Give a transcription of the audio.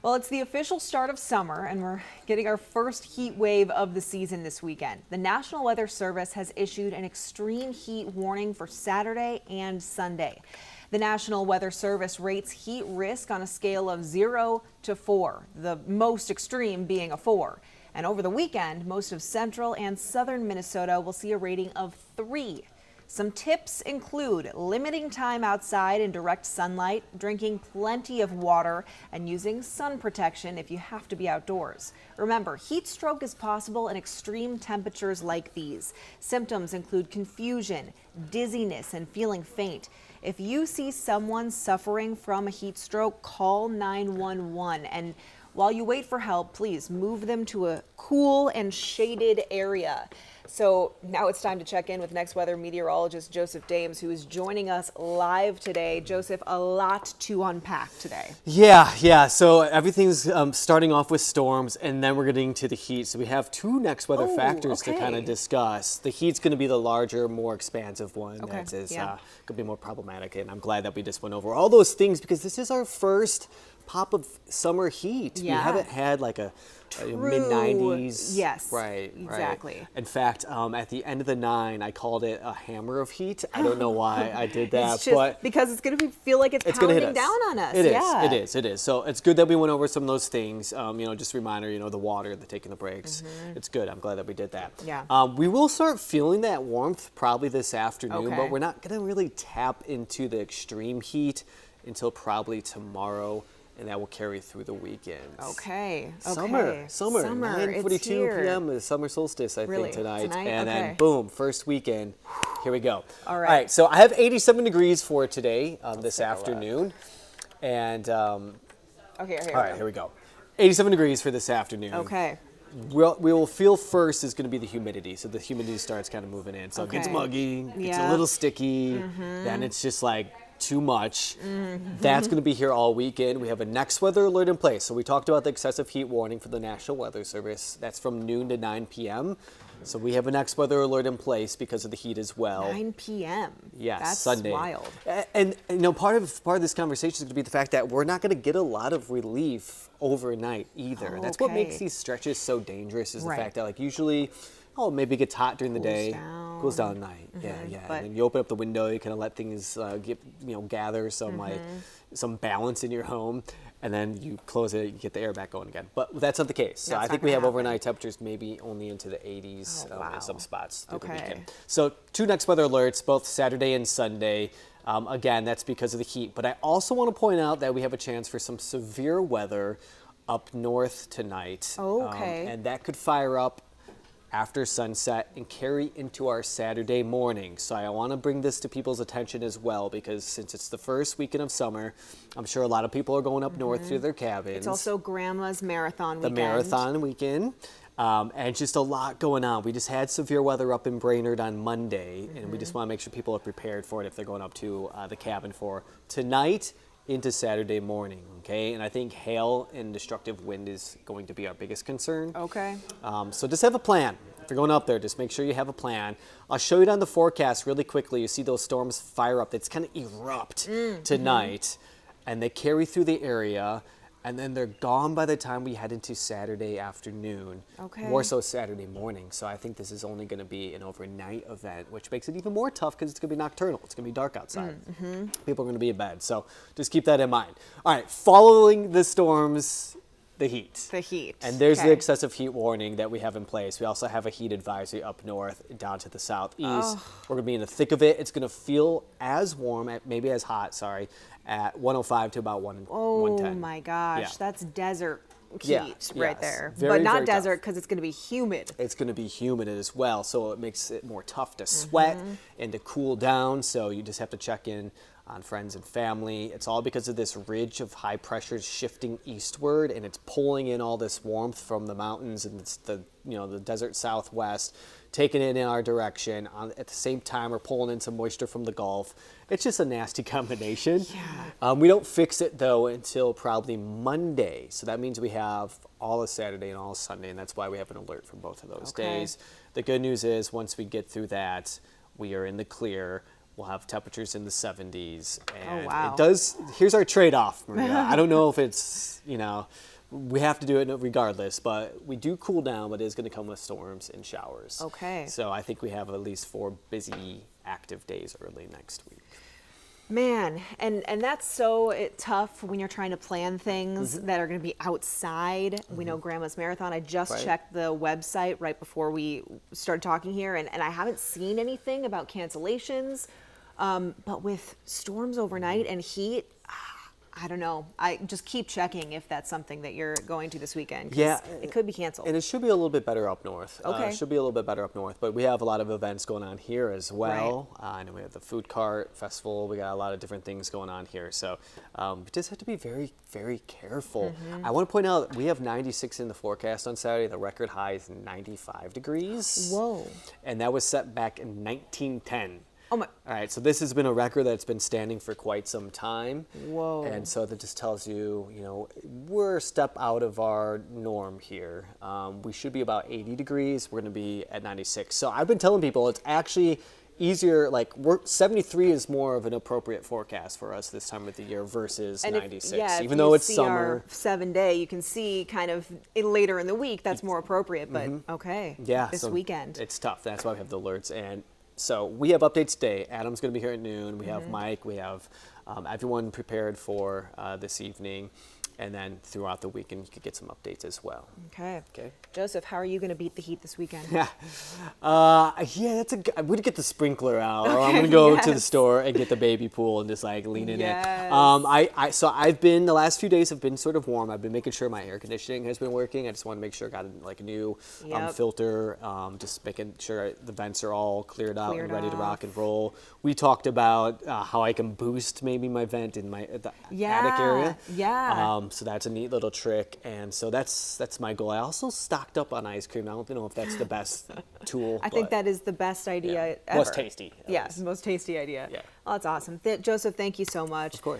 Well, it's the official start of summer, and we're getting our first heat wave of the season this weekend. The National Weather Service has issued an extreme heat warning for Saturday and Sunday. The National Weather Service rates heat risk on a scale of 0 to 4, the most extreme being a 4. And over the weekend, most of central and southern Minnesota will see a rating of 3. Some tips include limiting time outside in direct sunlight, drinking plenty of water, and using sun protection if you have to be outdoors. Remember, heat stroke is possible in extreme temperatures like these. Symptoms include confusion, dizziness, and feeling faint. If you see someone suffering from a heat stroke, call 911. And while you wait for help, please move them to a cool and shaded area. So now it's time to check in with next weather meteorologist Joseph Dames, who is joining us live today. Joseph, a lot to unpack today. Yeah. So everything's starting off with storms, and then we're getting to the heat. So we have two next weather factors to kind of discuss. The heat's going to be the larger, more expansive one that is going to be more problematic, and I'm glad that we just went over all those things because this is our first pop of summer heat. We haven't had like a mid-90s. Yes, right, exactly. Right. In fact, at the end of the 9, I called it a hammer of heat. I don't know why I did that, it's just but because it's going to feel like it's pounding down on us. It is. So it's good that we went over some of those things. Just a reminder, the water, the taking the breaks. It's good. I'm glad that we did that. Yeah. We will start feeling that warmth probably this afternoon, but we're not going to really tap into the extreme heat until probably tomorrow. And that will carry through the weekend. Okay. Summer. 9:42 p.m. is summer solstice, I think, tonight. And then, boom, first weekend. Here we go. All right. So I have 87 degrees for today, this afternoon. And, all right, here we go. 87 degrees for this afternoon. Okay. We will feel first is going to be the humidity. So the humidity starts kind of moving in. So it gets muggy, it's a little sticky, then it's just like too much. That's going to be here all weekend. We have a next weather alert in place. So we talked about the excessive heat warning for the National Weather Service. That's from noon to 9 p.m. So we have a next weather alert in place because of the heat as well. 9 p.m. Yes, that's Sunday. Wild. And part of this conversation is going to be the fact that we're not going to get a lot of relief overnight either. That's what makes these stretches so dangerous is the fact that like usually maybe it gets hot during the day, cools down at night. Yeah. And then you open up the window, you kind of let things gather some some balance in your home, and then you close it, you get the air back going again. But that's not the case. So I think we have overnight temperatures maybe only into the 80s in some spots through the weekend. So 2 next weather alerts, both Saturday and Sunday. Again, that's because of the heat. But I also want to point out that we have a chance for some severe weather up north tonight. And that could fire up after sunset and carry into our Saturday morning. So I want to bring this to people's attention as well because since it's the first weekend of summer, I'm sure a lot of people are going up north to their cabins. It's also Grandma's marathon weekend. The marathon weekend. And just a lot going on. We just had severe weather up in Brainerd on Monday, and we just want to make sure people are prepared for it if they're going up to the cabin for tonight into Saturday morning, okay? And I think hail and destructive wind is going to be our biggest concern. Okay. So just have a plan. If you're going up there, just make sure you have a plan. I'll show you it on the forecast really quickly. You see those storms fire up. It's kind of erupt tonight, and they carry through the area, and then they're gone by the time we head into Saturday afternoon. More so Saturday morning. So I think this is only going to be an overnight event, which makes it even more tough because it's going to be nocturnal. It's going to be dark outside. People are going to be in bed. So just keep that in mind. All right, following the storms, the heat. The heat. And there's the excessive heat warning that we have in place. We also have a heat advisory up north down to the southeast. We're going to be in the thick of it. It's going to feel as warm, maybe as hot, at 105 to about 110. Oh my gosh, that's desert heat right there. Very, but not very desert because it's going to be humid. It's going to be humid as well, so it makes it more tough to sweat and to cool down. So you just have to check in on friends and family. It's all because of this ridge of high pressure shifting eastward, and it's pulling in all this warmth from the mountains and it's the desert southwest, taking it in our direction. At the same time, we're pulling in some moisture from the Gulf. It's just a nasty combination. We don't fix it though until probably Monday. So that means we have all of Saturday and all of Sunday, and that's why we have an alert for both of those days. The good news is once we get through that, we are in the clear. We'll have temperatures in the 70s. And it does, here's our trade-off, Maria. I don't know if it's, we have to do it regardless, but we do cool down, but it is going to come with storms and showers. Okay. So I think we have at least 4 busy, active days early next week. Man, and that's so tough when you're trying to plan things that are going to be outside. We know Grandma's Marathon. I just checked the website right before we started talking here, and I haven't seen anything about cancellations. But with storms overnight and heat, I don't know. I just keep checking if that's something that you're going to this weekend. 'Cause Yeah. it could be canceled. And it should be a little bit better up north. Okay. It should be a little bit better up north, but we have a lot of events going on here as well. I know we have the food cart festival. We got a lot of different things going on here. So we just have to be very, very careful. I want to point out we have 96 in the forecast on Saturday. The record high is 95 degrees. Whoa. And that was set back in 1910. Oh my. All right, so this has been a record that's been standing for quite some time. Whoa. And so that just tells you, we're a step out of our norm here. We should be about 80 degrees. We're going to be at 96. So I've been telling people it's actually easier, 73 is more of an appropriate forecast for us this time of the year versus 96. Even though it's summer. Our 7-day, you can see kind of later in the week that's more appropriate, but okay. Yeah. This so weekend. It's tough. That's why we have the alerts. And so we have updates today. Adam's going to be here at noon. We have Mike. We have everyone prepared for this evening. And then throughout the weekend, you could get some updates as well. Okay. Okay. Joseph, how are you going to beat the heat this weekend? I'm going to get the sprinkler out. Or I'm going to go to the store and get the baby pool and just lean in it. So I've been, the last few days have been sort of warm. I've been making sure my air conditioning has been working. I just want to make sure I got a new filter, just making sure the vents are all cleared out and ready to rock and roll. We talked about how I can boost maybe my vent in the attic area. Yeah. So that's a neat little trick, and so that's my goal. I also stocked up on ice cream. I don't know if that's the best tool. I think that is the best idea ever. Most tasty. Yes, most tasty idea. Yeah. Oh, that's awesome. Joseph, thank you so much. Of course.